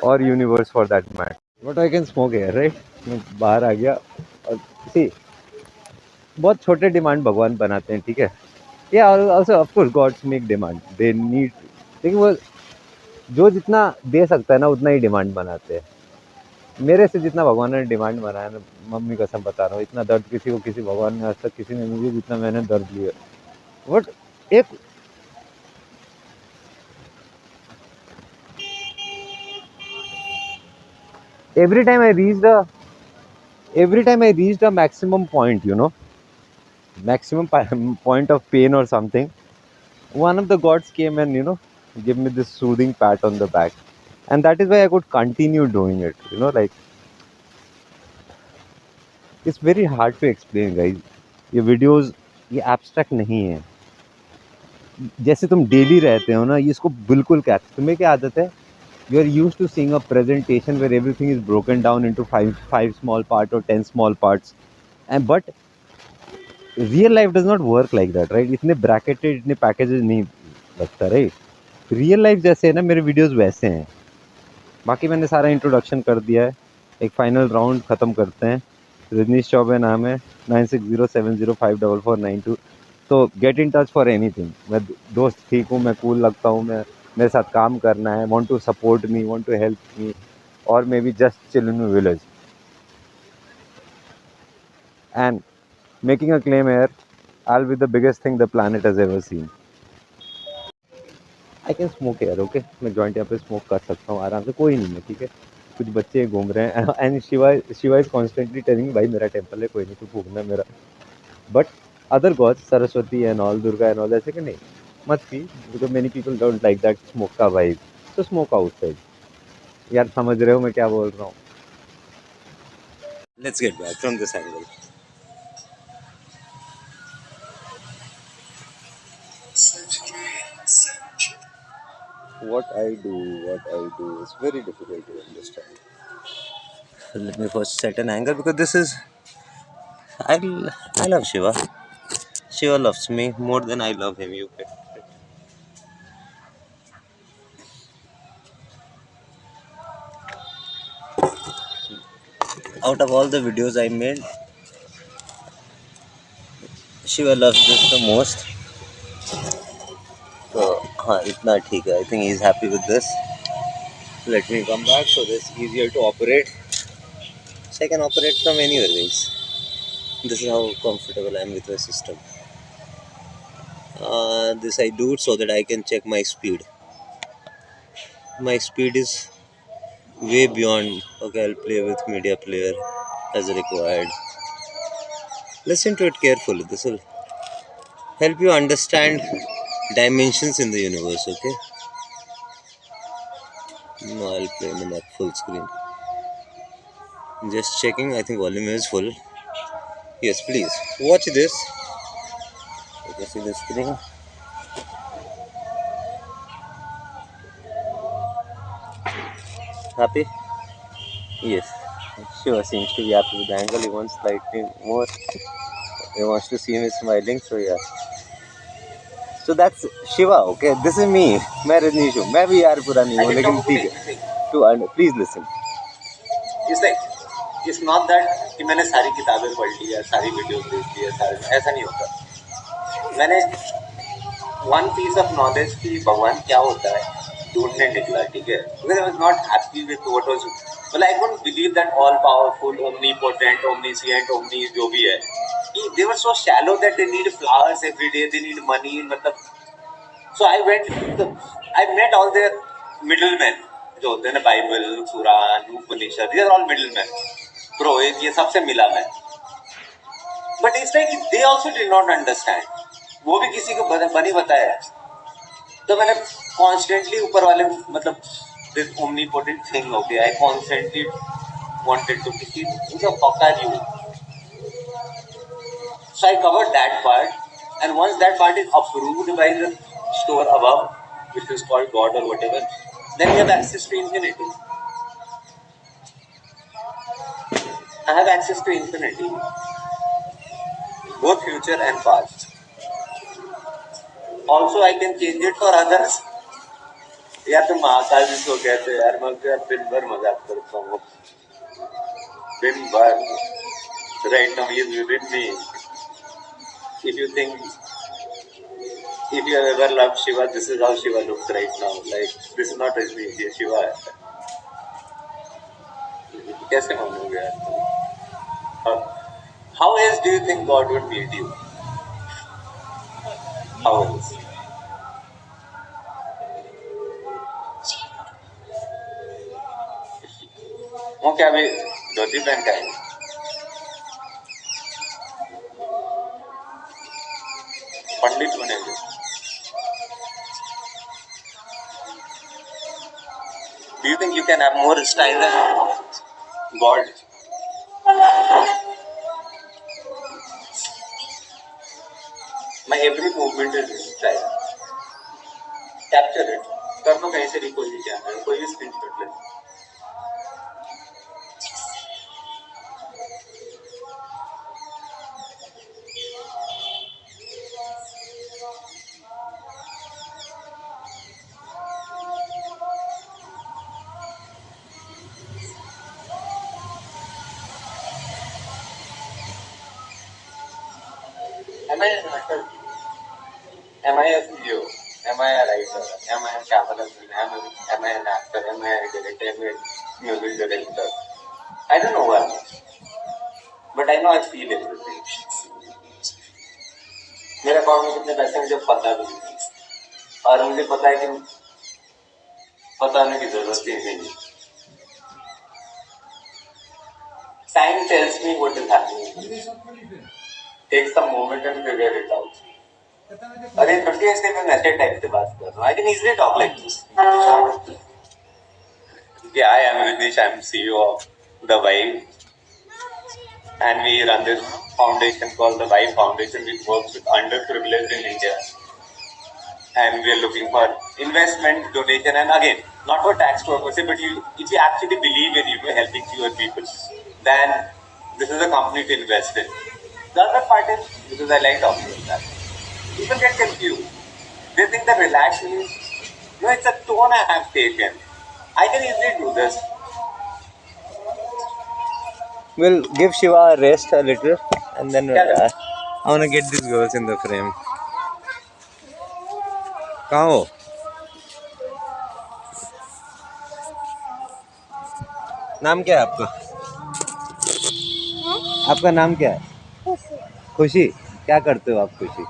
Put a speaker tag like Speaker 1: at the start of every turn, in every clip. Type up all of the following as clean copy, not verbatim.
Speaker 1: और universe for that matter, but I can smoke air right. मैं बाहर आ गया और सी बहुत छोटे डिमांड भगवान बनाते हैं, ठीक है। या also of course gods make demand, they need, लेकिन वो जो जितना दे सकता है ना उतना ही डिमांड बनाते हैं। मेरे से जितना भगवान ने डिमांड बनाया ना, मम्मी कसम बता रहा हूँ, इतना दर्द किसी को किसी भगवान ने आज तक किसी ने नहीं दिया जितना मैंने दर्द लिया। बट एक every time I reached a every time I reached a maximum point, maximum point of pain or something, one of the gods came and give me this soothing pat on the back, and that is why I could continue doing it. Like it's very hard to explain, guys. ये videos ये abstract नहीं है। जैसे तुम daily रहते हो ना, ये इसको बिल्कुल क्या, तुम्हें क्या आदत है, you are used to seeing a presentation where everything is broken down into five small parts or 10 small parts, and but real life does not work like that, right. इतने ब्रैकेटेड, इतने पैकेजेस नहीं लगता, right. Real life जैसे है ना, मेरे videos वैसे हैं। बाकी मैंने सारा इंट्रोडक्शन कर दिया है। एक फाइनल राउंड ख़त्म करते हैं। रजनीश चौबे नाम है, 9607054492। तो get in touch for anything. मैं दोस्त ठीक हूँ, मैं कूल लगता हूँ, मैं मेरे साथ काम करना है, want to support me, want to help me, और may be just chill in village and making a claim air, I will be the biggest thing the planet has ever seen. I can smoke air, okay. मैं joint यहाँ पे smoke कर सकता हूँ आराम से, कोई नहीं है, ठीक है। कुछ बच्चे घूम रहे हैं and Shiva is constantly telling भाई मेरा टेम्पल है, कोई नहीं, तू फूकना मेरा। But other gods, Saraswati and all, Durga and all, ऐसे कि नहीं मत P, because many people don't like that smoke का वाइब। तो स्मोक आउटसाइड। यार समझ रहे हो मैं क्या बोल रहा हूँ। Let's get back from this angle. What I do is very difficult to understand. Let me first set an angle because this is I I love Shiva. Shiva loves me more than I love him. You get it. Out of all the videos I made, Shiva loves this the most. So, हाँ इतना ठीक है. I think he's happy with this. Let me come back so this is easier to operate. So I can operate from anywhere, guys. This is how comfortable I am with my system. This I do so that I can check my speed. My speed is way beyond. Okay, I'll play with media player as required. Listen to it carefully. This will help you understand dimensions in the universe. Okay. No, I'll play in the full screen. Just checking. I think volume is full. Yes, please watch this. You can see the screen. Happy? Yes. Sure, seems to be happy with the angle. He wants slightly more. He wants to see me smiling. So yeah. So that's Shiva. Okay, this is me. मैं रजनीश हूँ. मैं भी यार पूरा नहीं हूँ, लेकिन ठीक है. To please listen. It's like it's not that कि मैंने सारी किताबें पढ़ ली है, सारी वीडियोस देख ली है, सारे, ऐसा नहीं होता. मैंने वन पीस ऑफ नॉलेज की भगवान क्या होता है ढूंढने निकला, ठीक है. Because I was not happy with what was, well I couldn't believe that all powerful, omnipotent, omniscient, omni जो भी है, they were so shallow that they need flowers every day, they need money, मतलब. So I met all their middlemen जो होते हैं ना, Bible, Quran, Upanishad, these are all middlemen. पुरोहित, ये सबसे मिला मैं. But it's like they also did not understand. वो भी किसी को बनी बताया. तो मैंने constantly ऊपर वाले, मतलब this omnipotent thing, okay, I constantly wanted to see who the fuck are you. So I covered that part, and once that part is approved by the store above, which is called God or whatever, then you have access to infinity. I have access to infinity, both future and past. Also, I can change it for others. यार तुम महाकाल जी को कहते हो यार, मैं तो यार दिन भर मजाक करता हूँ, दिन भर. Right now he is with me. If you think, if you have ever loved Shiva, this is how Shiva looks right now. Like, this is not Rajni, ये Shiva है. कैसे मानोगे यार तुम? How else do you think God would meet you? How else? वो क्या भी धोती पहन का है? पंडित बनेंगे. Do you think you can have more style than God? My every movement is style. Capture it. कर दो कहीं से भी, कोई भी कैमरा, कोई भी स्क्रीनशॉट ले. Am I an actor? Am I a CEO? Am I a writer? Am I a cameraman? Am I an actor? Am I a director? Am I a music director? I don't know what, but I know I feel everything. मेरे account में कितने पैसे हैं मुझे पता भी नहीं, और मुझे पता है कि बताने की जरूरत ही नहीं. Time tells me what is happening. Take some moment and figure it out. अरे 30 से मैं ऐसे टाइप से बात कर रहा हूँ. I can easily talk like this. Yeah, I am Ritesh. I am CEO of The Vibe, and we run this foundation called The Vibe Foundation, which works with underprivileged in India. And we are looking for investment, donation, and again, not for tax purposes, but if you actually believe in helping fewer people, then this is a company to invest in. The other part is, because I like talking about that, people get confused. They think that relax means, it's a tone I have taken. I can easily do this. We'll give Shiva a rest a little, and then I want to get these girls in the frame. कहाँ हो? नाम क्या है आपका? आपका नाम क्या है? खुशी. क्या करते हो आप खुशी?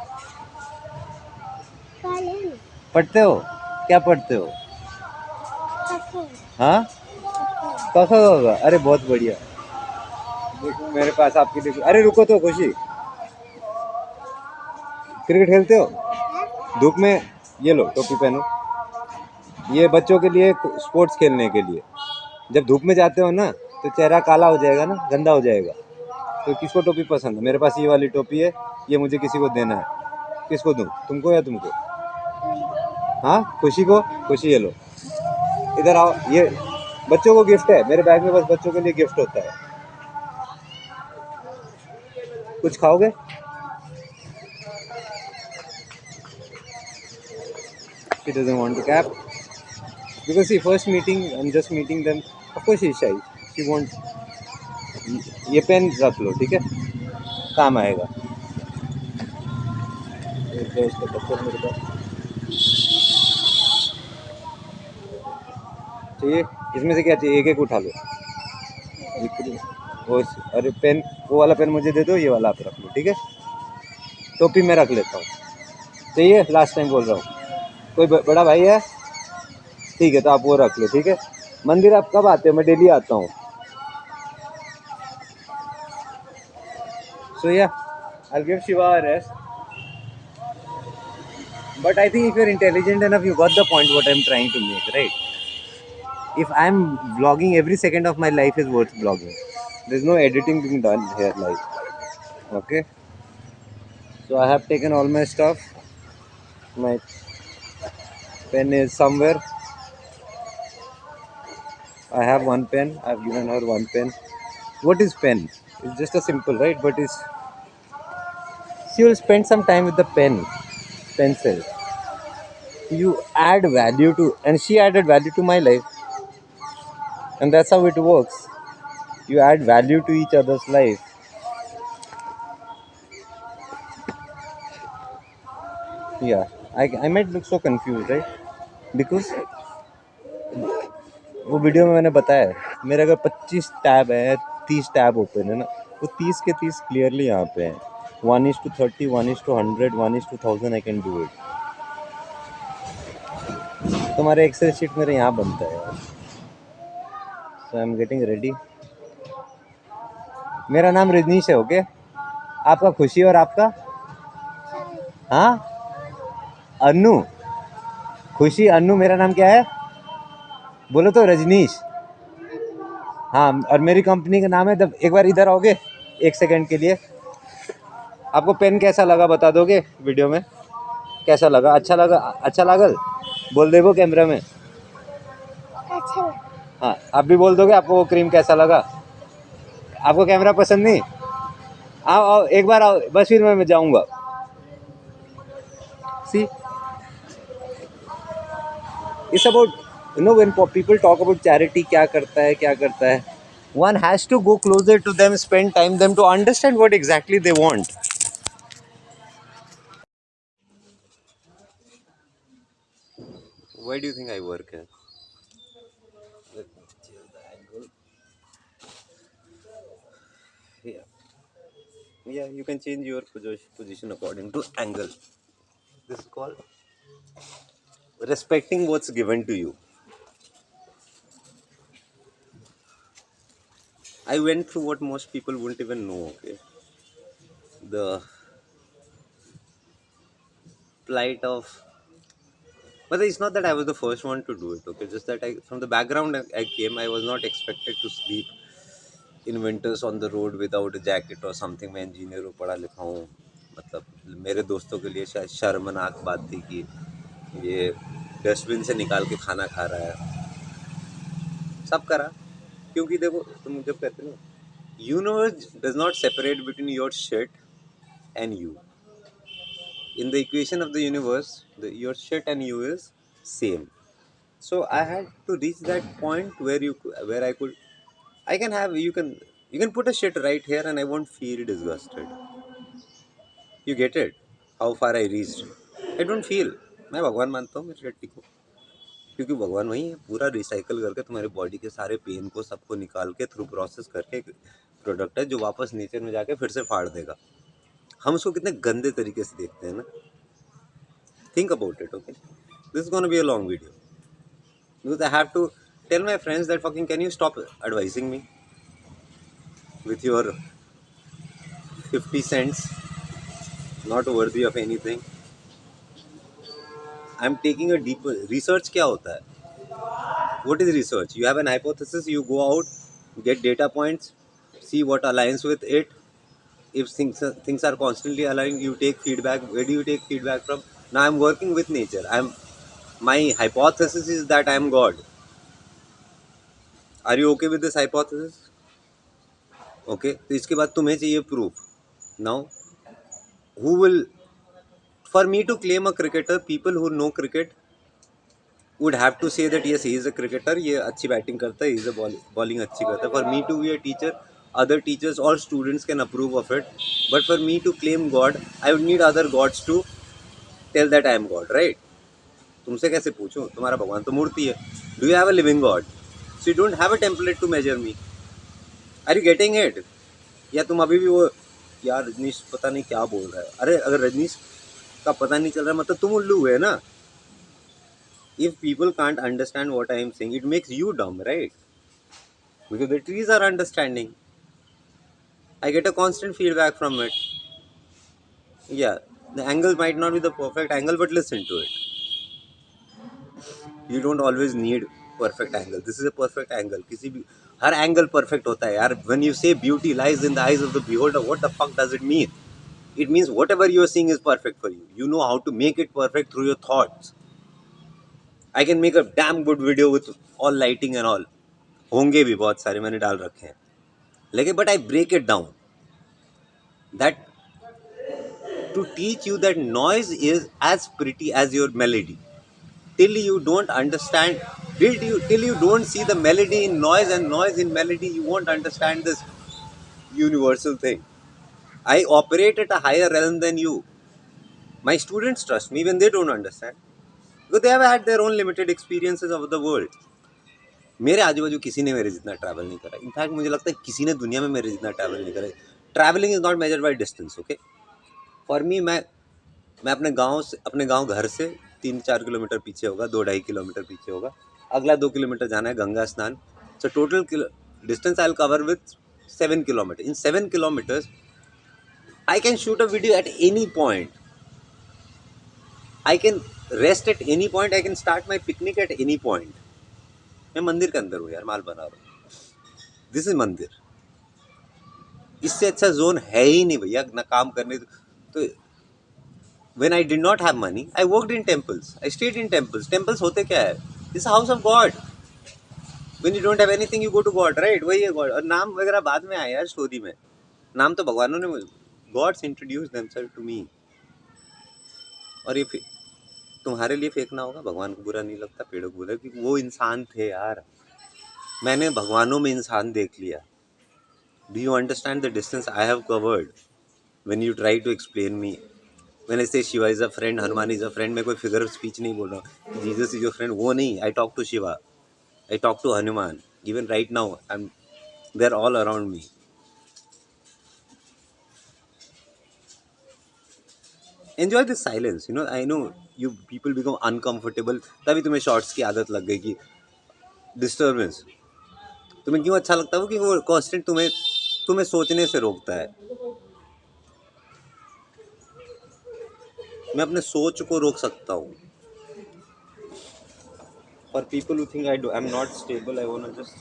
Speaker 1: पढ़ते हो? क्या पढ़ते हो? हाँ, कौन होगा? अरे बहुत बढ़िया. देखो मेरे पास आपकी, देखो. अरे रुको तो खुशी, क्रिकेट खेलते हो? धूप में. ये लो टोपी पहनो. ये बच्चों के लिए स्पोर्ट्स खेलने के लिए. जब धूप में जाते हो ना तो चेहरा काला हो जाएगा ना, गंदा हो जाएगा. तो किसको टोपी पसंद है? मेरे पास ये वाली टोपी है, ये मुझे किसी को देना है. किसको दूं? तुमको या तुमको? हाँ, खुशी को. खुशी ये लो, इधर आओ. ये बच्चों को गिफ्ट है. मेरे बैग में बस बच्चों के लिए गिफ्ट होता है. कुछ खाओगे? She doesn't want to cap because see, first meeting, I'm just meeting them. Of course she's shy. She won't. ये पेन रख लो, ठीक है, काम आएगा. चाहिए? इसमें से क्या चाहिए? एक एक उठा लो. वो, अरे पेन, वो वाला पेन मुझे दे दो, ये वाला आप रख लो, ठीक है. टोपी मैं रख लेता हूँ. चाहिए? लास्ट टाइम बोल रहा हूँ. कोई बड़ा भाई है? ठीक है, तो आप वो रख लो, ठीक है. मंदिर आप कब आते हो? मैं डेली आता हूँ. So yeah, I'll give Shiva a rest. But I think if you're intelligent enough, you got the point what I'm trying to make, right? If I'm vlogging, every second of my life is worth vlogging. There's no editing being done here, like. Okay. So I have taken all my stuff. My pen is somewhere. I have one pen. I've given her one pen. What is pen? It's just a simple, right? But it's, she will spend some time with the pen, pencil. You add value to, and she added value to my life, and that's how it works. You add value to each other's life. Yeah, I might look so confused, right? Because वो video में मैंने बताया है, मेरे अगर 25 tab है, 30 tab open है ना, वो 30 के 30 क्लियरली यहाँ पे हैं. 1:30, 1:100, 1:1000 आई कैन डू इट. तुम्हारे एक्सेल शीट मेरे यहाँ बनता है यार. सो आई एम गेटिंग रेडी. मेरा नाम रजनीश है. ओके, आपका खुशी और आपका? हाँ, अनु. खुशी, अनु, मेरा नाम क्या है? बोलो तो, रजनीश. हाँ, और मेरी कंपनी का नाम है द. एक बार इधर आओगे 1 सेकंड के लिए? आपको पेन कैसा लगा बता दोगे वीडियो में? कैसा लगा? अच्छा लगा? अच्छा लागल? बोल दे वो कैमरा में. अच्छा. हाँ, आप भी बोल दोगे आपको वो क्रीम कैसा लगा? आपको कैमरा पसंद नहीं? आओ आओ, एक बार आओ बस, फिर मैं जाऊंगा. See, it's about, you know, when people talk about charity, क्या करता है क्या करता है, one has to go closer to them, spend time them to understand what exactly they want. Why do you think I work here? Let me change the angle. Yeah, yeah, you can change your position according to angle. This is called respecting what's given to you. I went through what most people wouldn't even know. Okay, the plight of. But it's not that I was the first one to do it. Okay, just that from the background I came, I was not expected to sleep in winters on the road without a jacket or something. मैं engineer हूँ, पढ़ा लिखा हूँ. मतलब मेरे दोस्तों के लिए शायद शर्मनाक बात थी कि ये डस्टबिन से निकाल के खाना खा रहा है. सब करा, क्योंकि देखो तुम जब कहते हो universe does not separate between your shit and you. In the equation of the universe, your shit and you is same. So I had to reach that point where I could, I can have, you can put a shit right here and I won't feel disgusted. You get it? How far I reached? I don't feel. मैं भगवान मानता हूँ मेरी शट्टी को, क्योंकि भगवान वही है, पूरा रिसाइकल करके तुम्हारी बॉडी के सारे पेन को सबको निकाल के थ्रू प्रोसेस करके एक प्रोडक्ट है जो वापस नेचर में जाके फिर से फाड़ देगा. हम उसको कितने गंदे तरीके से देखते हैं ना. Think about it, okay? This is gonna be a long video because I have to tell my friends that fucking can you stop advising me with your 50 cents, not worthy of anything. I'm taking a deeper research. क्या होता है? What is research? You have an hypothesis, you go out, get data points, see what aligns with it. If things are constantly aligned, you take feedback. Where do you take feedback from? Now I'm working with nature. My hypothesis is that I'm God. Are you okay with this hypothesis? Okay, तो इसके बाद तुम्हें चाहिए proof. Now who will, for me to claim a cricketer, people who know cricket would have to say that yes he is a cricketer, ये अच्छी batting करता है, is a bowling अच्छी करता है. For me to be a teacher, other teachers or students can approve of it, but for me to claim God, I would need other gods to tell that I am God, right? तुमसे कैसे पूछूं? तुम्हारा भगवान तो मूर्ति है. Do you have a living God? So you don't have a template to measure me. Are you getting it? या तुम अभी भी वो, यार रजनीश पता नहीं क्या बोल रहा है. अरे अगर रजनीश का पता नहीं चल रहा है मतलब तुम उल्लू हुए ना. If people can't understand what I am saying, it makes you dumb, right? Because the trees are understanding. I get a constant feedback from it. Yeah, the angle might not be the perfect angle, but listen to it. You don't always need perfect angle. This is a perfect angle. किसी भी हर angle perfect होता है यार. When you say beauty lies in the eyes of the beholder, what the fuck does it mean? It means whatever you are seeing is perfect for you. You know how to make it perfect through your thoughts. I can make a damn good video with all lighting and all. होंगे भी बहुत सारे, मैंने डाल रखे हैं. लेकिन but I break it down. That to teach you that noise is as pretty as your melody. till you don't understand, till you don't see the melody in noise and noise in melody, you won't understand this universal thing. I operate at a higher realm than you. My students trust me when they don't understand, because they have had their own limited experiences of the world. मेरे आजू बाजू किसी ने मेरे जितना travel नहीं करा. In fact मुझे लगता है किसी ने दुनिया में मेरे जितना ट्रैवल नहीं करा. Travelling is not measured by distance. Okay, for me, मैं अपने गांव घर से 3-4 किलोमीटर पीछे होगा, 2-2.5 किलोमीटर पीछे होगा. अगला 2 किलोमीटर जाना है गंगा स्नान. So total distance I will cover with 7 kilometre. In 7 kilometres I can shoot a video at any point. I can rest at any point. I can start my picnic at any point. मैं मंदिर के अंदर हूँ यार, माल बना रहा हूँ. This is मंदिर. इससे अच्छा जोन है ही नहीं भैया ना काम करने. तो when I did not have money, I worked in temples. I stayed in temples. Temples होते क्या है? This is house of God. When you don't have anything, you go to God, right? वही है God. और नाम वगैरह बाद में आया यार स्टोरी में. नाम तो भगवानों ने, Gods introduced themselves to me. और ये तुम्हारे लिए फेंकना होगा, भगवान को बुरा नहीं लगता, पेड़ों को बुरा, क्योंकि वो इंसान थे यार. मैंने भगवानों में इंसान देख लिया. Do you understand the distance I have covered when you try to explain me? When I say Shiva is a friend, Hanuman is a friend, मैं कोई फिगर ऑफ स्पीच नहीं बोल रहा हूँ. जीसस इज योर फ्रेंड, वो नहीं. I talk to Shiva, I talk to Hanuman. Even right now they are all around me. Enjoy this silence. You know, I know you people become uncomfortable. तभी तुम्हें shorts की आदत लग गई कि डिस्टर्बेंस. तुम्हें क्यों अच्छा लगता है? कि वो कॉन्स्टेंट तुम्हें सोचने से रोकता है. मैं अपने सोच को रोक सकता हूँ. For people who think I'm not stable, I wanna just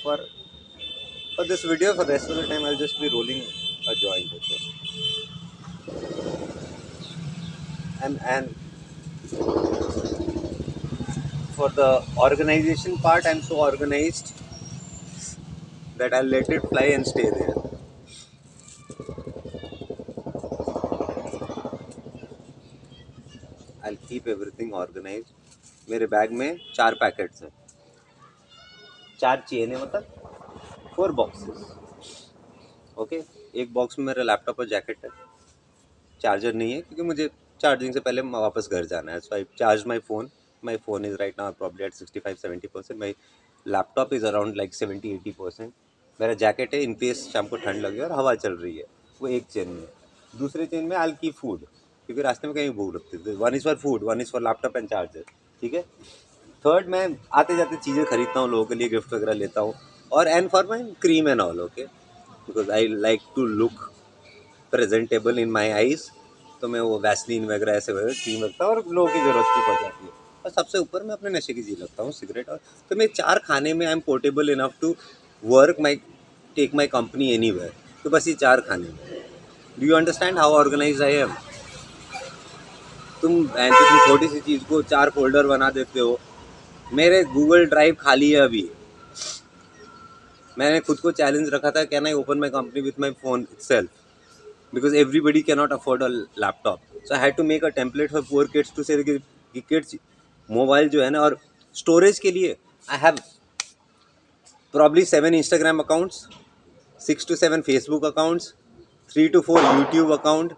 Speaker 1: for this video, for the rest of the time, I'll just be rolling a joint, okay? And for the organization part, I'm so organized that I'll let it fly and stay there. I'll keep everything organized. मेरे bag में 4 packets हैं, 4 chain है, मतलब 4 boxes. Okay, एक box में मेरा laptop और jacket है. चार्जर नहीं है क्योंकि मुझे चार्जिंग से पहले वापस घर जाना है. So I charge my phone. My phone is right now probably at 65-70%. My laptop is around like 70-80%. मेरा जैकेट है इन केस शाम को ठंड लगे और हवा चल रही है, वो एक चेन में. दूसरे चेन में आई की फूड, क्योंकि रास्ते में कहीं भूख लगती है. 1 is for food, 1 is for laptop and charger. ठीक है. थर्ड, मैं आते जाते चीज़ें खरीदता हूँ, लोगों के लिए गिफ्ट वगैरह लेता हूँ. और and for my cream and all, okay, because I like to look presentable in my eyes. तो मैं वो वैसलीन वगैरह ऐसे वगैरह क्रीम रखता हूँ और लोगों की ज़रूरत भी पड़ जाती है. और सबसे ऊपर मैं अपने नशे की चीज़ रखता हूँ, सिगरेट. और तो मैं 4 खाने में I am portable enough to work my take my company anywhere. तो बस ये 4 खाने में. Do you understand how organise I am? तुम छोटी सी चीज़ को 4 फोल्डर बना देते हो. मेरे गूगल ड्राइव खाली है अभी. मैंने खुद को चैलेंज रखा था, can I open my company with my phone itself, because everybody cannot afford a laptop. So I had to make a template for poor kids to say कि kids मोबाइल जो है ना, और स्टोरेज के लिए I have probably 7 Instagram accounts, 6 to 7 Facebook accounts, 3 to 4 YouTube account,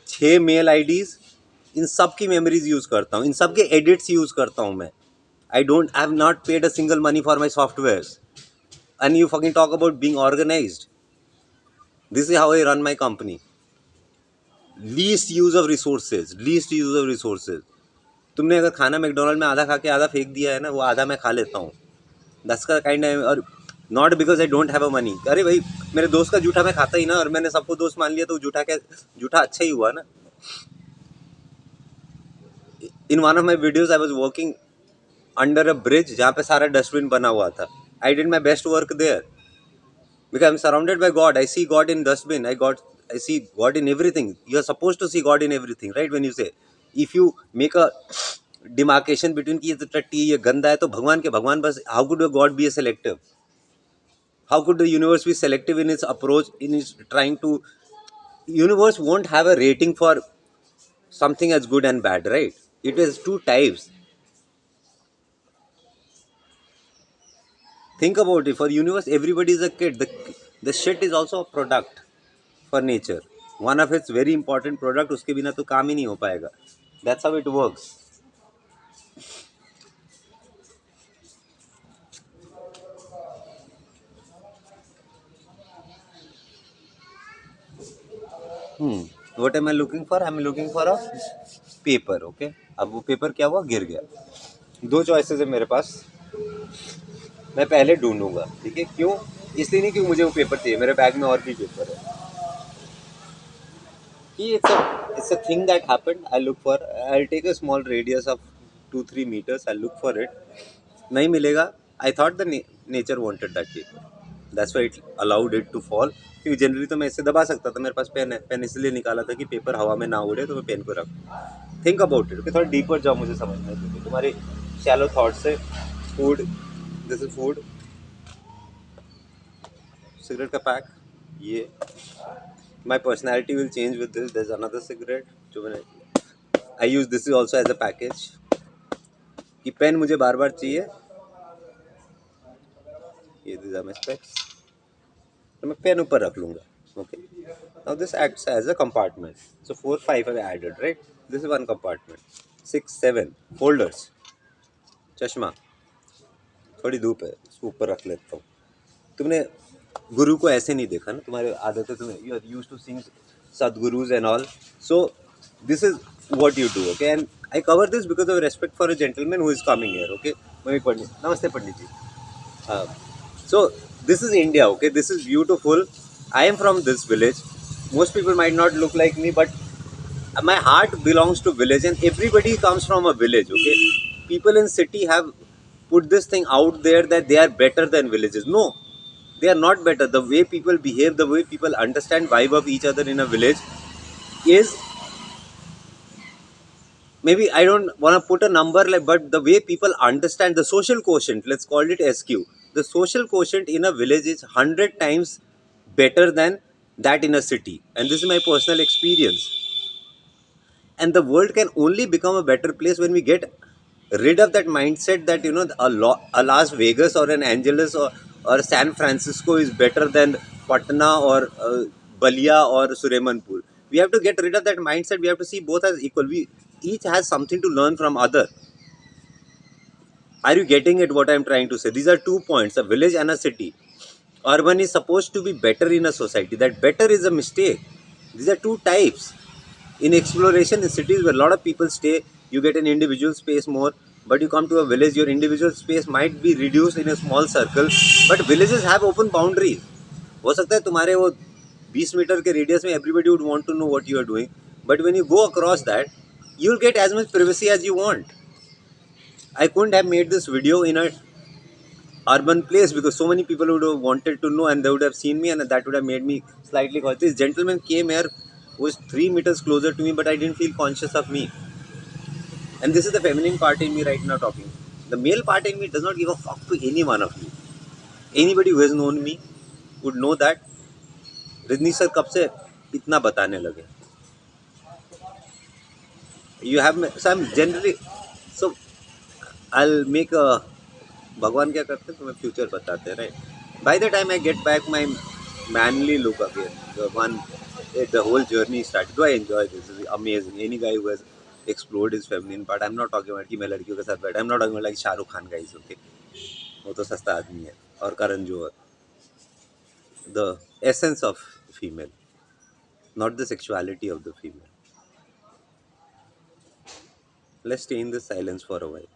Speaker 1: 6 mail IDs. इन सब की memories use करता हूँ, इन सब के एडिट्स यूज़ करता हूँ मैं. I have not paid a single money for my softwares. And you fucking talk about being organized. This is how I run my company. Least use of resources. तुमने अगर खाना मैकडोनल्ड में आधा खा के आधा फेंक दिया है ना, वो आधा मैं खा लेता हूँ. दस का काइंड है. और not because I don't have a money. अरे भाई, मेरे दोस्त का जूठा मैं खाता ही ना, और मैंने सबको दोस्त मान लिया तो जूठा अच्छा ही हुआ ना. In one of my videos I was working under a bridge जहाँ पे सारा डस्टबिन बना हुआ था. I did my best work there because I'm surrounded by God. I see God in dustbin. I see God in everything. You are supposed to see God in everything, right? When you say, if you make a demarcation between कि ये तो टट्टी, ये गंदा है, तो भगवान के भगवान बस. How could a God be a selective? How could the universe be selective in its approach, in its trying to? Universe won't have a rating for something as good and bad, right? It is two types. Think about it. For universe, everybody is a kid. The shit is also a product for nature. One of its very important product. उसके बिना तो काम ही नहीं हो पाएगा. That's how it works. What am I looking for? I'm looking for a paper. Okay. अब वो paper क्या हुआ? गिर गया. दो चॉइसेस है मेरे पास. मैं पहले ढूंढूंगा. ठीक है. क्यों? इसलिए नहीं कि मुझे वो पेपर चाहिए. मेरे बैग में और भी पेपर है. It's a thing that happened. I'll take a small radius of 2-3 meters. I'll look for it. नहीं मिलेगा. I thought the nature wanted that paper. That's why it allowed it to fall. क्योंकि generally तो मैं इसे दबा सकता था. मेरे पास पेन है. पेन इसलिए निकाला था कि पेपर हवा में ना उड़े, तो मैं पेन को रख. Think about it. थोड़ा डीपर जाओ, मुझे समझना है. तुम्हारे शैलो थॉट से. Food. This is food. Cigarette का पैक. ये. My personality will change with this. There's another cigarette. जो मैंने I use this is also as a package. कि पेन मुझे बार बार चाहिए. ये these are my specs. तो मैं पेन ऊपर रख लूँगा. Okay. Now this acts as a compartment. So 4, 5 have added, right? This is one compartment. 6, 7 folders. चश्मा. थोड़ी धूप है. इसको ऊपर रख लेता हूँ. तुमने गुरु को ऐसे नहीं देखा ना. तुम्हारे आदत है. तुम्हें you are used to seeing sadgurus and all. So this is what you do, okay? And I cover this because of respect for a gentleman who is coming here, okay? Mami Pandit. Namaste Pandit ji. So this is India, okay? This is beautiful. I am from this village. Most people might not look like me, but my heart belongs to village, and everybody comes from a village, okay? People in city have put this thing out there that they are better than villages. No, they are not better. The way people behave, the way people understand vibe of each other in a village is, maybe I don't want to put a number, like, but the way people understand the social quotient, let's call it SQ, the social quotient in a village is 100 times better than that in a city. And this is my personal experience. And the world can only become a better place when we get rid of that mindset that, a Las Vegas or an Angeles or San Francisco is better than Patna or Balia or Suremanpur. We have to get rid of that mindset. We have to see both as equal. We each has something to learn from other. Are you getting it what I'm trying to say? These are 2 points, a village and a city. Urban is supposed to be better in a society. That better is a mistake. These are two types. In exploration, in cities where a lot of people stay, you get an individual space more. But you come to a village, your individual space might be reduced in a small circle. But villages have open boundaries. हो सकता है तुम्हारे वो 20 metre के radius में everybody would want to know what you are doing. But when you go across that, you'll get as much privacy as you want. I couldn't have made this video in a urban place because so many people would have wanted to know, and they would have seen me, and that would have made me slightly conscious. This gentleman came here, was 3 meters closer to me, but I didn't feel conscious of me. And this is the feminine part in me right now talking. The male part in me does not give a fuck to any one of you. Anybody who has known me would know that Rajni sir कब से इतना बताने लगे. You have, so I'm generally, so I'll make a, भगवान क्या करते हैं तुम्हें फ्यूचर बताते हैं, right? By the time I get back my manly look again, the whole journey started. Do I enjoy this? This is amazing. Any guy who has explored his feminine part, I'm not talking about कि मैं लड़कियों के साथ बैठा, I'm not talking about like Shahrukh Khan guys, okay? वो तो सस्ता आदमी है. और Karan Johar. The essence of female, not the sexuality of the female. Let's stay in the silence for a while.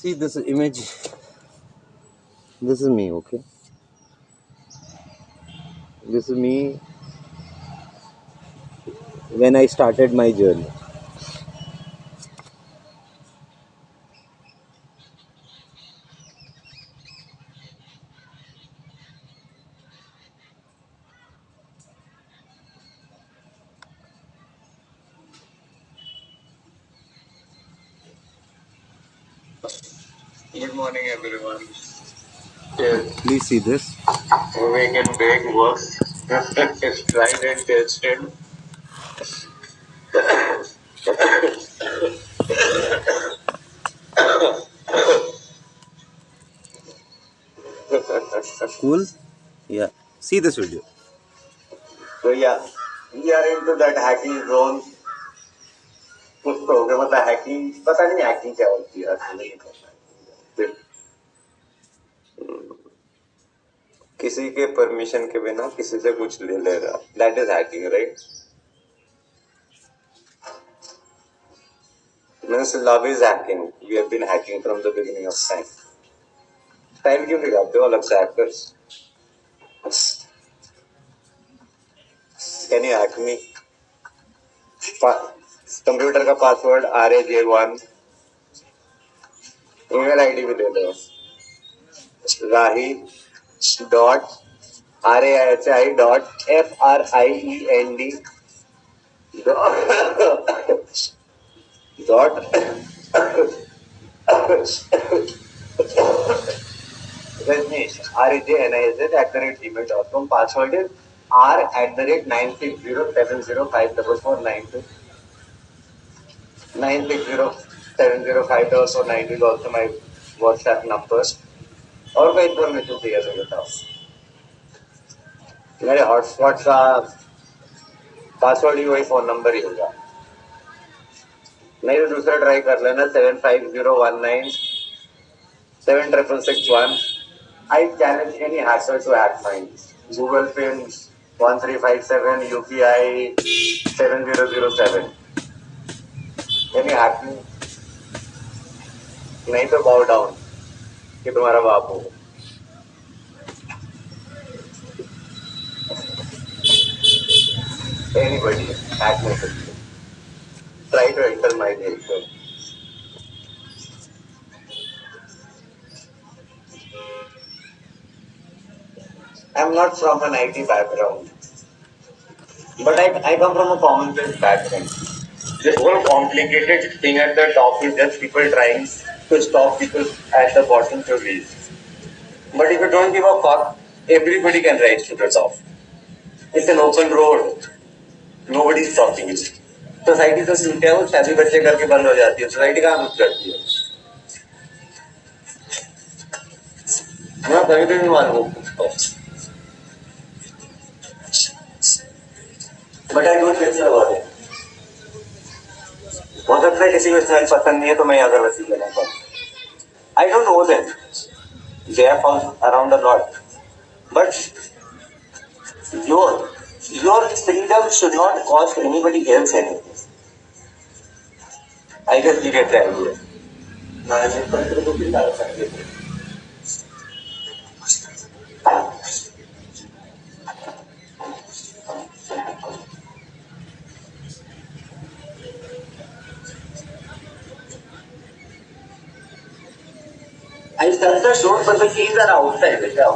Speaker 1: See this image. This is me, okay? This is me when I started my journey. Good morning, everyone. Yes. Please see this. Moving in big works. It's tried and tested. Cool? Yeah. See this video. So yeah, we are into that hacking zone. कुछ तो हो गया मतलब hacking पता नहीं hacking क्या होती है असली नहीं पता। किसी के परमिशन के बिना किसी से कुछ ले ले रहा that is hacking right means love is hacking you have been hacking from the beginning of time time क्यों दिखाते हो अलग से hackers can you hack me computer का पासवर्ड RAJ1 ईमेल आईडी भी दे दो Rahi dot RAHI.FRIEND dot Rajneesh RAJNIZ@gmail.com password is R@960705449 960705449 is also my WhatsApp number और कोई इन्फॉर्मेशन चाहिए तो बताओ मेरे हॉटस्पॉट का पासवर्ड ही वही फोन नंबर ही होगा नहीं तो दूसरा ट्राई कर लेना 7501976661 I challenge any hacker to hack mine. Google Pin 1357 UPI 7007 यानी हैकिंग नहीं तो बाउ डाउन कि तुम्हारा बाप हो anybody hack नहीं सकते try to enter my vehicle I'm not from an IT background but I come from a common sense background the whole complicated thing at the top is just people trying to stop people at the bottom to reach but if you don't give a fuck everybody can rise to the top it's an open road nobody is stopping you society तो सुनते हैं वो शादी बच्चे करके बंद हो जाती है सोसाइटी कहाँ कुछ करती है मैं कभी भी नहीं मानूंगा but I don't care about it हो सकता है किसी को स्मेल पसंद नहीं है तो मैं अगरबत्ती लगाऊंगा I don't know them they are found around a lot but your freedom should not cost anybody else anything I guess you get the idea I start the show but the keys are outside the door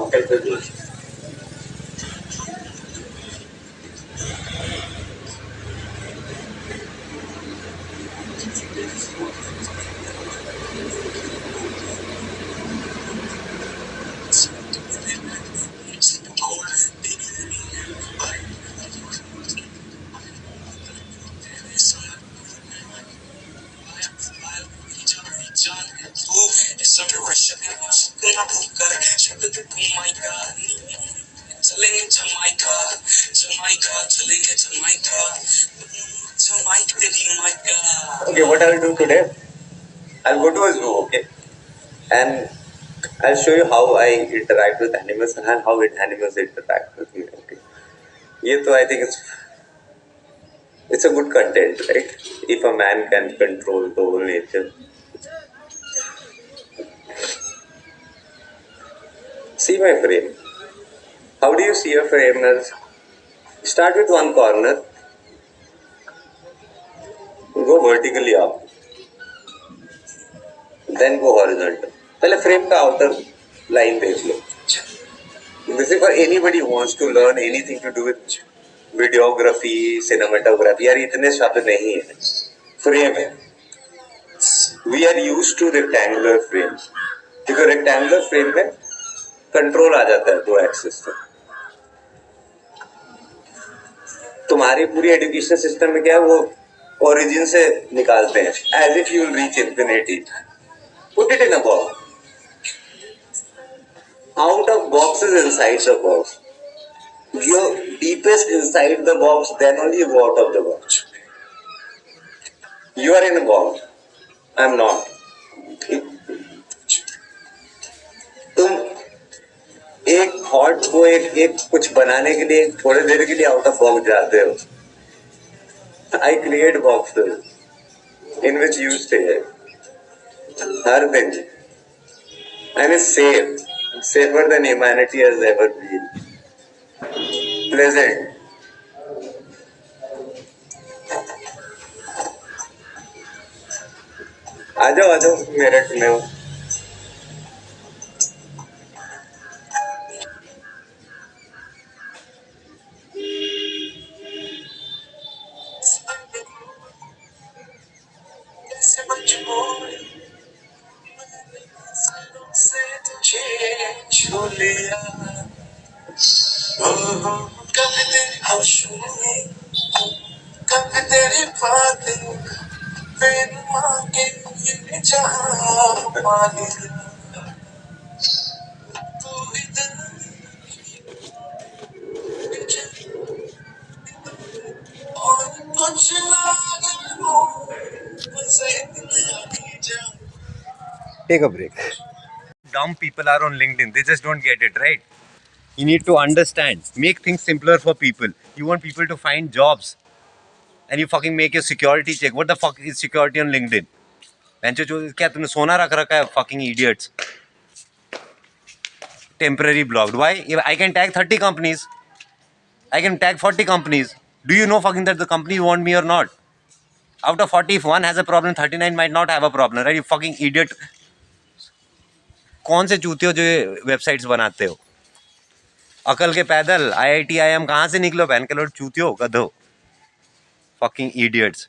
Speaker 1: Okay, what I'll do today, I'll go to a zoo, okay, and I'll show you how I interact with animals and how animals interact with me. Okay, ये तो I think it's a good content, right? If a man can control the whole nature. See my frame. How do you see a frame? As start with one corner, go vertically up, then go horizontal. पहले frame का outer line देख लो. This is for anybody who wants to learn anything to do with videography, cinematography. यार इतने शब्द नहीं है. Frame है. We are used to rectangular frames. देखो rectangular frame में कंट्रोल आ जाता है दो एक्सिस से. तुम्हारी पूरी एजुकेशन सिस्टम में क्या है, वो ओरिजिन से निकालते हैं. As if you will reach infinity. Put it in a box. Out of box is inside the box. You're deepest inside the box, then only you go out of the box. You are in a box. I'm not. तुम एक thought को एक कुछ बनाने के लिए थोड़ी देर के लिए आउट ऑफ बॉक्स जाते हो. I create boxes in which you stay. हर दिन. And it's safe. Safer than humanity has ever been. Pleasant. आ जाओ मेरठ में हो. कभी तेरी खुशबू, कभी तेरी बातें, बिन मांगे ये जहां पा लिया. तू ही दिल और कुछ लागे वो, बस इतना ही जान. Take a break. Dumb people are on LinkedIn. They just don't get it, right? You need to understand. Make things simpler for people. You want people to find jobs. And you fucking make your security check. What the fuck is security on LinkedIn? क्या तुमने सोना रख रखा है? Fucking idiots. Temporary blocked. Why? I can tag 30 companies. I can tag 40 companies. Do you know fucking that the companies want me or not? Out of 40, if one has a problem, 39 might not have a problem, right? You fucking idiot. कौन से चूते हो जो ये websites बनाते हो? अकल के पैदल IIT IIM कहाँ से निकलो बहन के लोग चूतियो गधो. Fucking idiots.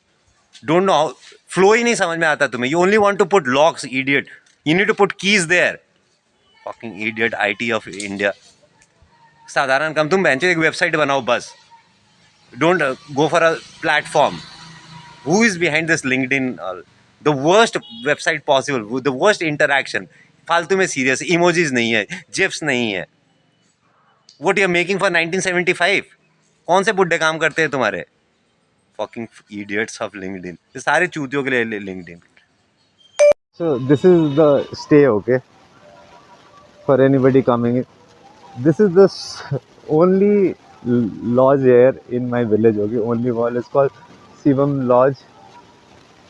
Speaker 1: Don't know how, flow ही नहीं समझ में आता तुम्हें. You only want to put locks, idiot. You need to put keys there. Fucking idiot. IT of India. साधारण कम तुम बहन एक वेबसाइट बनाओ बस. Don't go for a platform. Who is behind this LinkedIn? The worst website possible. The worst interaction. फालतू में serious. Emojis नहीं है. GIFs नहीं है. What you are making for 1975? कौन से बुड्ढे काम करते हैं तुम्हारे? Fucking idiots of LinkedIn. ये सारे चूतियों के लिए LinkedIn. So this is the stay, okay? For anybody coming in, this is the only lodge here in my village, okay? Only one is called Shivam Lodge.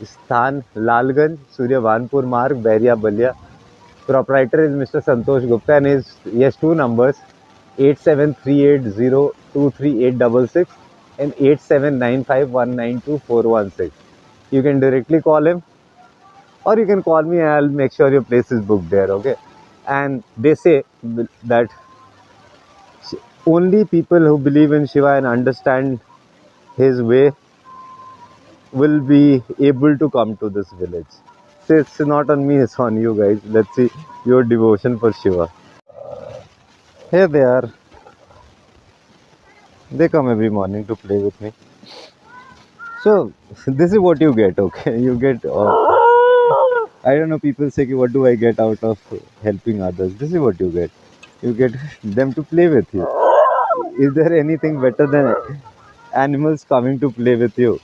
Speaker 1: स्थान लालगंज, सूर्यवानपुर मार्ग, Bairiya Ballia. Proprietor is Mr. Santosh Gupta and he has two numbers, 8738023866 and 8795192416. You can directly call him or you can call me and I'll make sure your place is booked there, okay? And they say that only people who believe in Shiva and understand his way will be able to come to this village. So it's not on me, it's on you guys. Let's see your devotion for Shiva. Here they are. They come every morning to play with me. So this is what you get, okay? You get, I don't know, people say, what do I get out of helping others? This is what you get. You get them to play with you. Is there anything better than animals coming to play with you?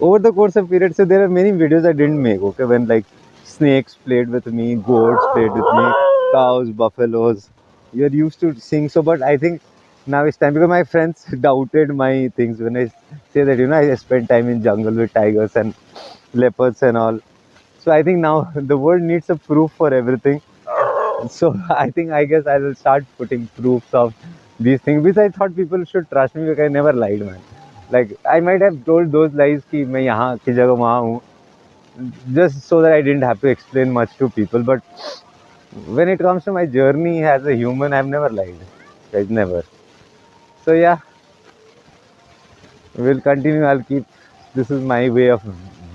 Speaker 1: Over the course of period, so there are many videos I didn't make, okay? When like snakes played with me, goats played with me, cows, buffaloes. You're used to seeing so, but I think now it's time because my friends doubted my things when I say that, I spent time in jungle with tigers and leopards and all. So I think now the world needs a proof for everything.
Speaker 2: So I guess I will start putting proofs of these things, which I thought people should trust me because I never lied, man. Like I might have told those lies कि मैं यहाँ की जगह वहाँ हूँ, just so that I didn't have to explain much to people. But when it comes to my journey as a human, I've never lied. Guys, never. So yeah, we'll continue. I'll keep. This is my way of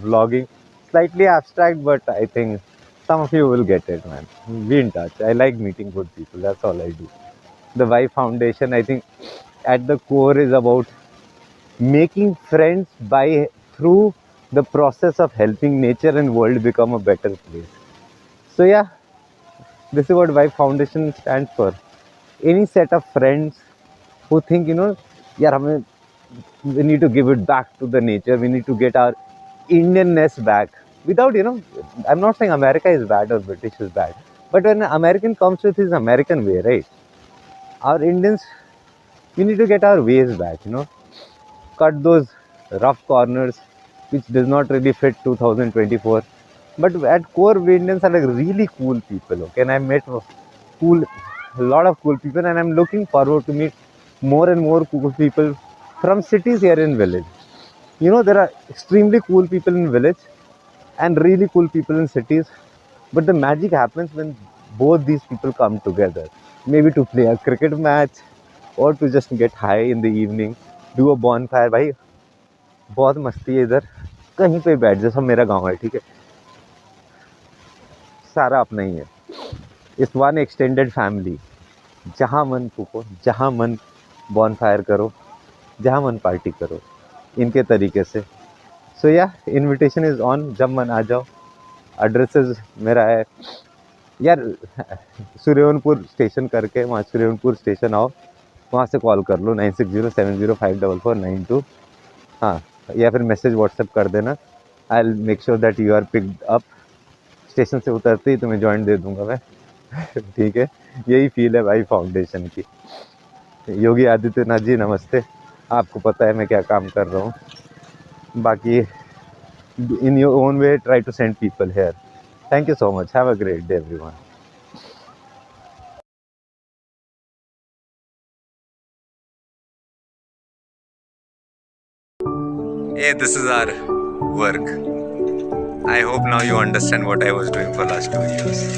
Speaker 2: vlogging. Slightly abstract, but I think some of you will get it, man. Be in touch. I like meeting good people. That's all I do. The Y Foundation, I think, at the core is about making friends by through the process of helping nature and world become a better place. So yeah, this is what Y Foundation stands for. Any set of friends who think, yeah, we need to give it back to the nature. We need to get our Indianness back. Without, I'm not saying America is bad or British is bad, but when an American comes with his American way, right? Our Indians, we need to get our ways back, cut those rough corners which does not really fit 2024. But at core, we Indians are like really cool people, okay? And I met cool, a lot of cool people, and I'm looking forward to meet more and more cool people from cities here in village. There are extremely cool people in village and really cool people in cities, but the magic happens when both these people come together, maybe to play a cricket match or to just get high in the evening, do a bonfire. भाई बहुत मस्ती है इधर, कहीं पे बैठ, जैसा मेरा गांव है, ठीक है, सारा अपना ही है. इस वन एक्सटेंडेड फैमिली, जहाँ मन फूको, जहाँ मन बॉनफायर करो, जहाँ मन पार्टी करो, इनके तरीके से. सो या इनविटेशन इज़ ऑन, जब मन आ जाओ. एड्रेसेस मेरा है यार, सूर्यवनपुर स्टेशन करके, वहाँ सूर्यवनपुर स्टेशन आओ, वहाँ से कॉल कर लो 9607054492. हाँ, या फिर मैसेज व्हाट्सएप कर देना. I will make sure that you are picked up. Station से उतरते ही तुम्हें जॉइंट दे दूंगा मैं. ठीक है, यही फील है भाई फाउंडेशन की. योगी आदित्यनाथ जी नमस्ते. आपको पता है मैं क्या काम कर रहा हूँ. बाकी in your own way, try to send people here. Thank you so much. Have a great day, everyone. Hey, this is our work. I hope now you understand what I was doing for last 2 years.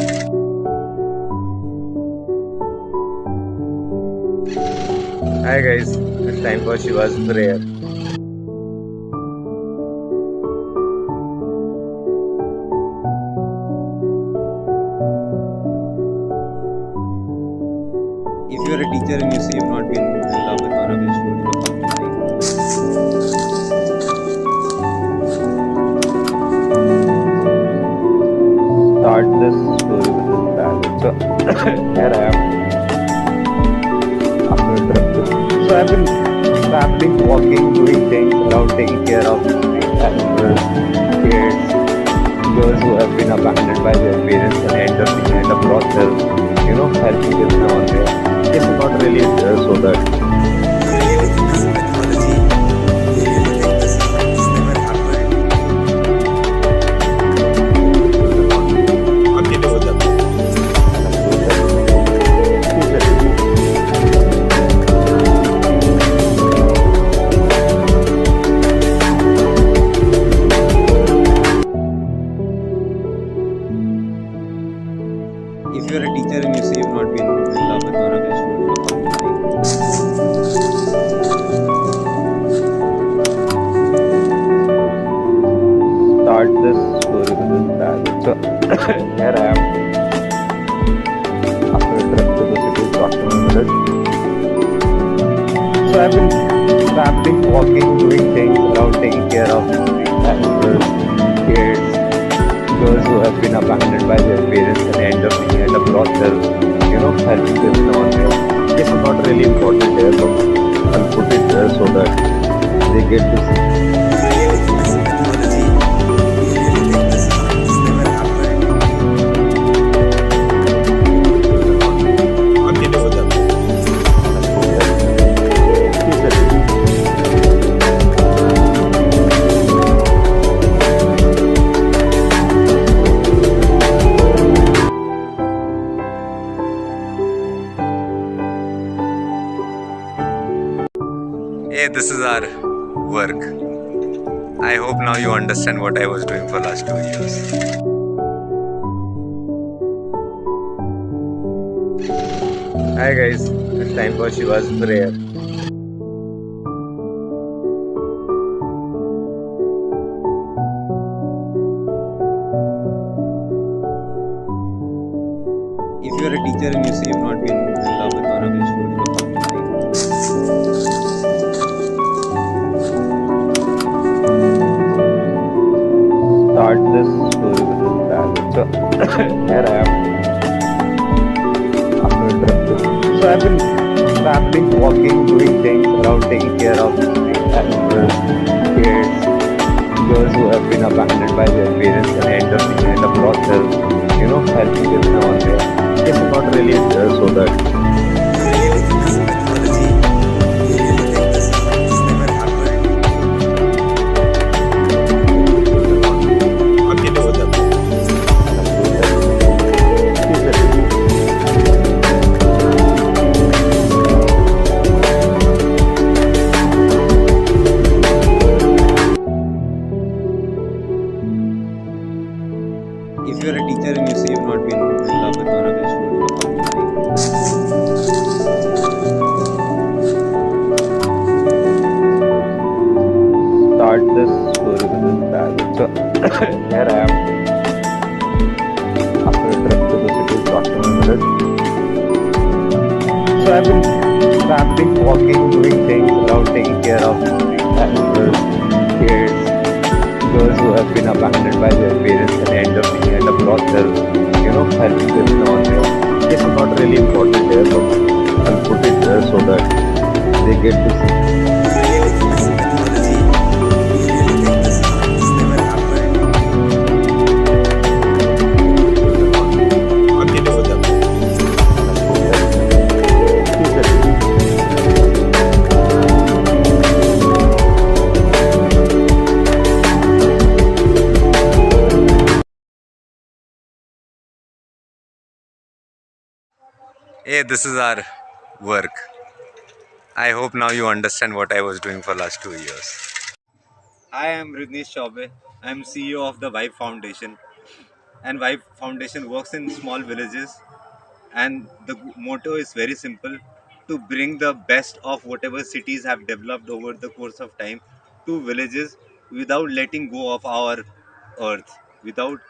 Speaker 2: Hi guys, it's time for Shiva's prayer. If you're a teacher and you see you've not been in love with one of your students, start this story with this bag. So here I am after a trip. So I've been traveling, walking, doing things around, taking care of animals, kids, girls who have been abandoned by their parents and end up being in the process, helping them in all way. It's not really so that. If you're a teacher and you see you've not been in love with one of your students, start this story with this bag. So here I am after a trip to the city of Boston. So I've been traveling, walking, doing things around, taking care of animals, kids, girls who have been abandoned by their parents and end up being in the process, helping them in all way. It's not really important here, but I'll put it there so that they get to see. Hey, this is our work. I hope now you understand what I was doing for last 2 years. Hi guys, it's time for Shiva's prayer. If you are a teacher and you say you've not been in love with one of your students, you're fucking lying. Start this story with this ballad. So here I am after a trip. So I've been traveling, walking, doing things around taking care of animals, kids, girls who have been abandoned by their parents and end up being in a brothel, helping them in all way. It's not really so that you really think this is mythology? You really think this never happened? अकेले हो जाते If you're a teacher and you say you've not been in love with one of your students, you're fucking lying. Start this story with this ballad. So here I am after a trip to the city of Doctor Village. So I've been traveling, walking, doing things around taking care of animals, kids, girls who have been abandoned by their parents and end up being at a brothel, helping them in all way. This is not really important here, but I'll put it there so that they get to see. You really think this is mythology? You really think this never happened? अकेले हो जाते Hey, this is our work. I hope now you understand what I was doing for last 2 years. I am Ridnesh Chaube. I am CEO of the Vibe Foundation. And Vibe Foundation works in small villages. And the motto is very simple: to bring the best of whatever cities have developed over the course of time to villages without letting go of our earth, without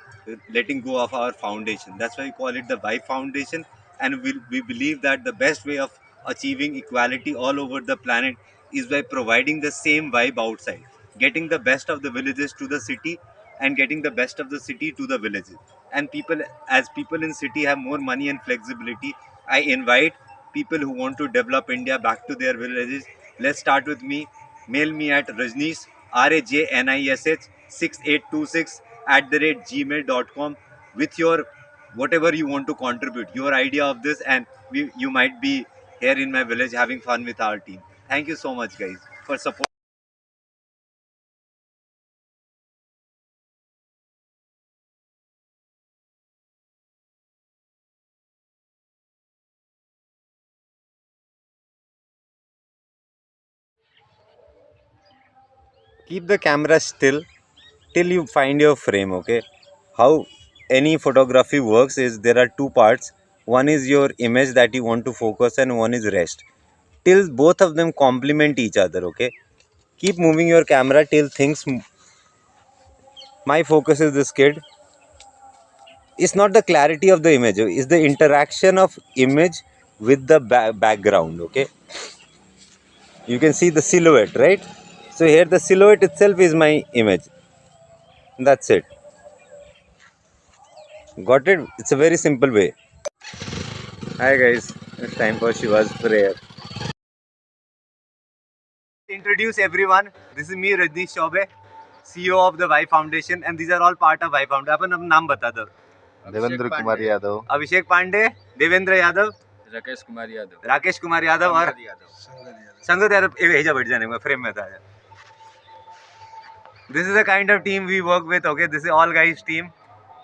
Speaker 2: letting go of our foundation. That's why we call it the Vibe Foundation. And we believe that the best way of achieving equality all over the planet is by providing the same vibe outside, getting the best of the villages to the city and getting the best of the city to the villages. And people, as people in city have more money and flexibility, I invite people who want to develop India back to their villages. Let's start with me. Mail me at Rajnish, RAJNISH 6826 at the rate gmail.com with your whatever you want to contribute, your idea of this, and you might be here in my village having fun with our team. Thank you so much, guys, for support. Keep the camera still till you find your frame, okay? How any photography works is there are two parts. One is your image that you want to focus and one is rest. Till both of them complement each other, okay? Keep moving your camera till things my focus is this kid. It's not the clarity of the image, it's the interaction of image with the background, okay? You can see the silhouette, right? So here the silhouette itself is my image. That's it. Got it? It's a very simple way. Hi guys, it's time for Shiva's prayer. Introduce everyone. This is me, Rajnish Chaube, CEO of the Vibe Foundation, and these are all part of Vibe Foundation. अपन नाम बता दो.
Speaker 3: देवेंद्र कुमार यादव,
Speaker 2: अभिषेक पांडे, देवेंद्र यादव, राकेश कुमार यादव और संगत यादव. भेजा बैठ जाने में frame में था. This is the kind of team we work with. Okay, this is all guys team.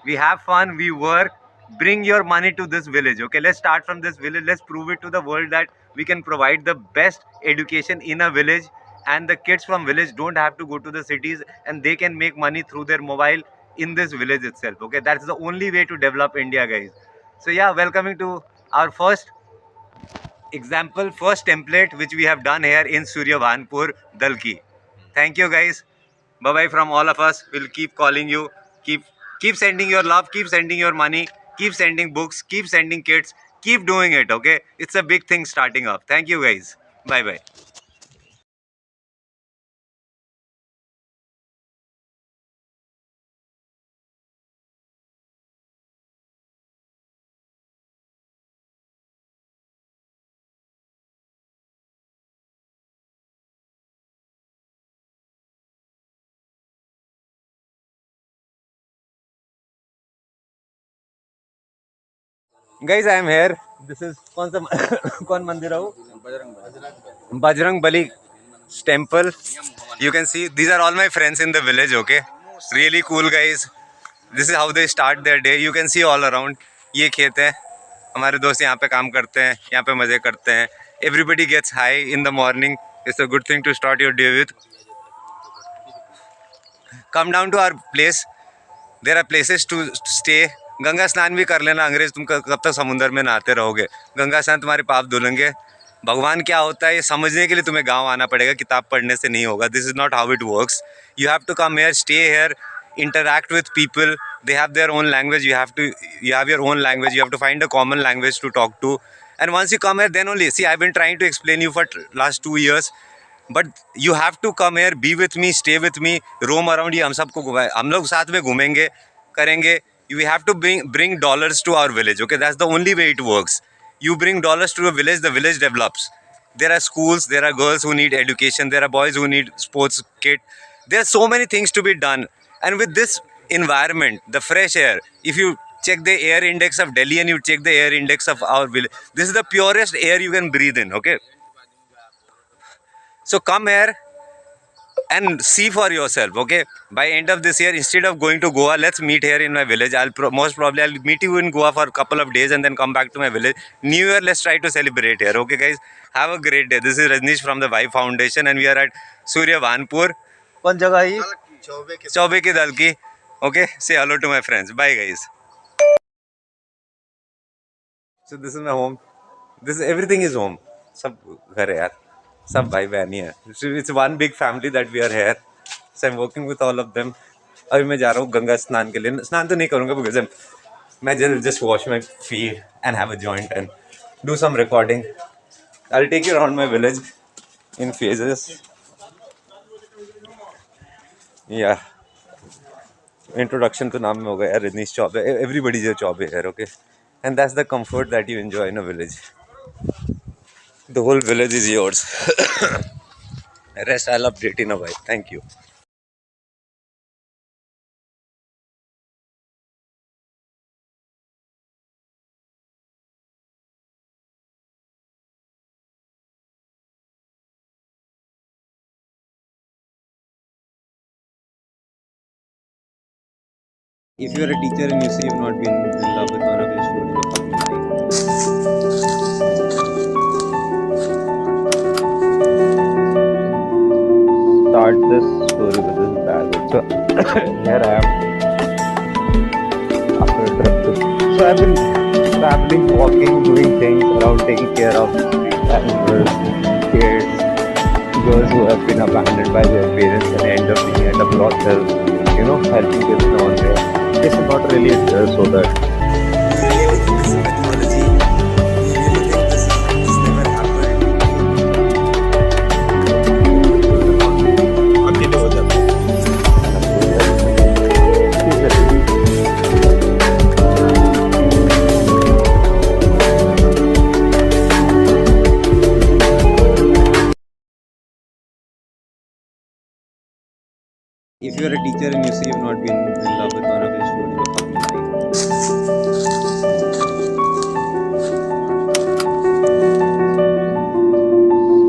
Speaker 2: We have fun, we work. Bring your money to this village. Okay, let's start from this village. Let's prove it to the world that we can provide the best education in a village and the kids from village don't have to go to the cities, and they can make money through their mobile in this village itself. Okay, that's the only way to develop India, guys. So yeah, welcoming to our first example, first template which we have done here in Surya Bhanpur, Dalki. Thank you, guys. Bye bye from all of us. We'll keep calling you. Keep sending your love. Keep sending your money. Keep sending books. Keep sending kids. Keep doing it. Okay, it's a big thing starting up. Thank you, guys. Bye bye. Guys, I am here. This is कौन सा कौन मंदिर है वो? Bajrang Bali temple. You can see these are all my friends in the village. Okay, really cool guys. This is how they start their day. You can see all around. ये खेत है. हमारे दोस्त यहाँ पे काम करते हैं, यहाँ पे मजे करते हैं. Everybody gets high in the morning. It's a good thing to start your day with. Come down to our place. There are places to stay. Ganga स्नान भी कर लेना अंग्रेज, तुम कब तक समुद्र में नहाते रहोगे. गंगा स्नान तुम्हारे पाप धुलेंगे. भगवान क्या होता है ये समझने के लिए तुम्हें गांव आना पड़ेगा, किताब पढ़ने से नहीं होगा. This is not how it works. You have to come here, stay here, interact with people. They have their own language. You have your own language. You have to find a common language to talk to. And once you come here, then only, see, I've been trying to explain you for last 2 years, but you have to come here, be with me, stay with me, roam around. ये हम सबको घुमाए, हम लोग साथ में घूमेंगे, करेंगे. We have to bring dollars to our village. Okay, that's the only way it works. You bring dollars to a village, the village develops. There are schools, there are girls who need education, there are boys who need sports kit. There are so many things to be done. And with this environment, the fresh air, if you check the air index of Delhi and you check the air index of our village, this is the purest air you can breathe in. Okay, so come here and see for yourself. Okay, by end of this year, instead of going to Goa, let's meet here in my village. Most probably I'll meet you in Goa for a couple of days and then come back to my village. New Year, let's try to celebrate here. Okay, guys, have a great day. This is Rajnish from the Vibe Foundation, and we are at Surya Bhanpur. कौन जगह है? चौबे की दल की. Okay, say hello to my friends. Bye, guys. So this is my home. This everything is home. सब घर है यार. सब भाई बहन ही है. It's one big family that we are here. So I'm working with all of them. अभी मैं जा रहा हूँ गंगा स्नान के लिए. स्नान तो नहीं करूँगा because मैं just wash my feet and have a joint and do some recording. I'll take you around my village in phases. Yeah. Introduction to नाम में होगा यार Rajneesh Choubey. Everybody's a Choubey here, okay? And that's the comfort that you enjoy in a village. The whole village is yours. Rest I'll update in a while. Thank you. If you're a teacher and you say you've not been in love with one of your students, you're fucking lying. Start this story with this bag. So here I am after a trip. So I've been traveling, walking, doing things around, taking care of animals, kids, girls who have been abandoned by their parents and end up being at a brothel, helping them in all way. This is not really so that. You really think this is mythology? You really think this never happened? अकेले हो जाते हैं. If you're a teacher and you say you've not been in love with one of your students, you're fucking lying.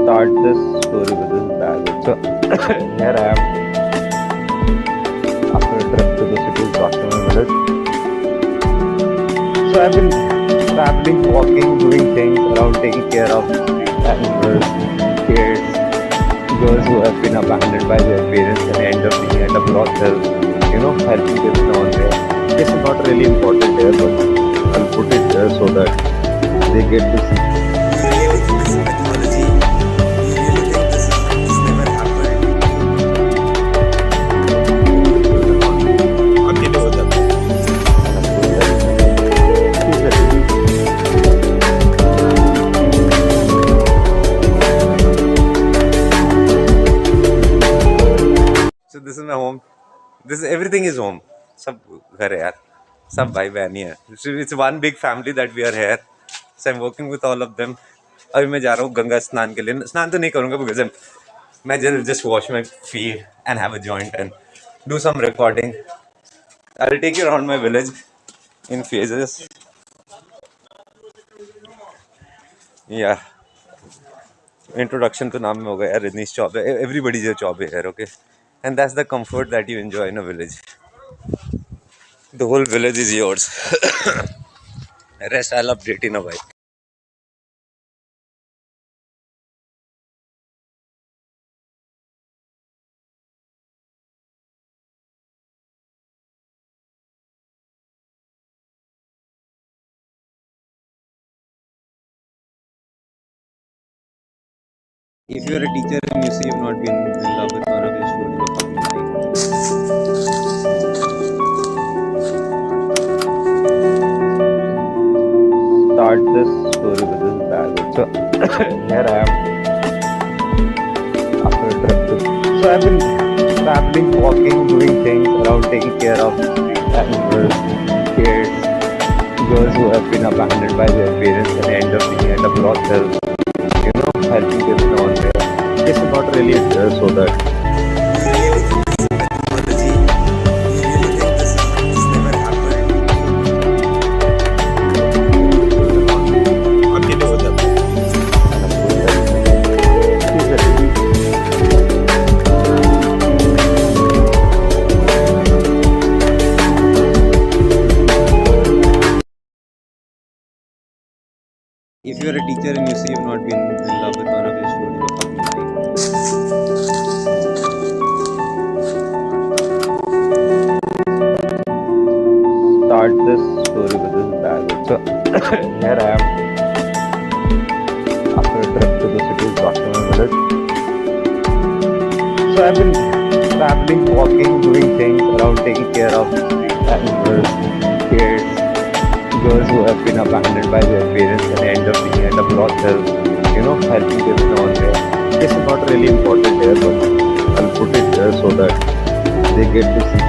Speaker 2: Start this story with this bag. So here I am after a trip to the city's Dr. village. So I've been traveling, walking, doing things around, taking care of animals, kids, girls who have have been abandoned by their parents and end up being at a brothel, helping them down there. This is not really important here, but I'll put it there so that they get to see.
Speaker 1: You really think this is mythology? You really think this never happened?
Speaker 2: अकेले हो जाते हैं।
Speaker 1: So this is my home. This is everything is home. सब घर है यार. सब भाई बहन ही है. It's one big family that we are here. So I'm working with all of them. अभी मैं जा रहा हूँ गंगा स्नान के लिए. स्नान तो नहीं करूँगा because मैं just wash my feet and have a joint and do some recording. I'll take you around my village in phases. Yeah. Introduction to नाम में होगा यार Rajneesh Chaubey. Everybody's a Chaubey here, okay? And that's the comfort that you enjoy in a village. The whole village is yours. Rest I'll update in a while. If you're a teacher and you say you've not been in love with one of your students, you're fucking lying.
Speaker 2: Start this story with this bag. So here I am after a trip. So I've been traveling, walking, doing things around, taking care of animals, kids, girls who have been abandoned by their parents and end up being at a brothel, helping them down there. This is not really there so that
Speaker 1: You really think this is mythology? You really think this never happened?
Speaker 2: अकेले हो जाते हैं।
Speaker 1: If you're a teacher and you say you've not been in love with one of your students, you're fucking lying.
Speaker 2: Start this story with this bag. So here I am after a trip to the city's Boston village. So I've been traveling, walking, doing things around, taking care of animals, kids, girls who have been abandoned by their parents and end up being at a brothel, helping them down there. This is not really important here, but I'll put it there so that they get to see.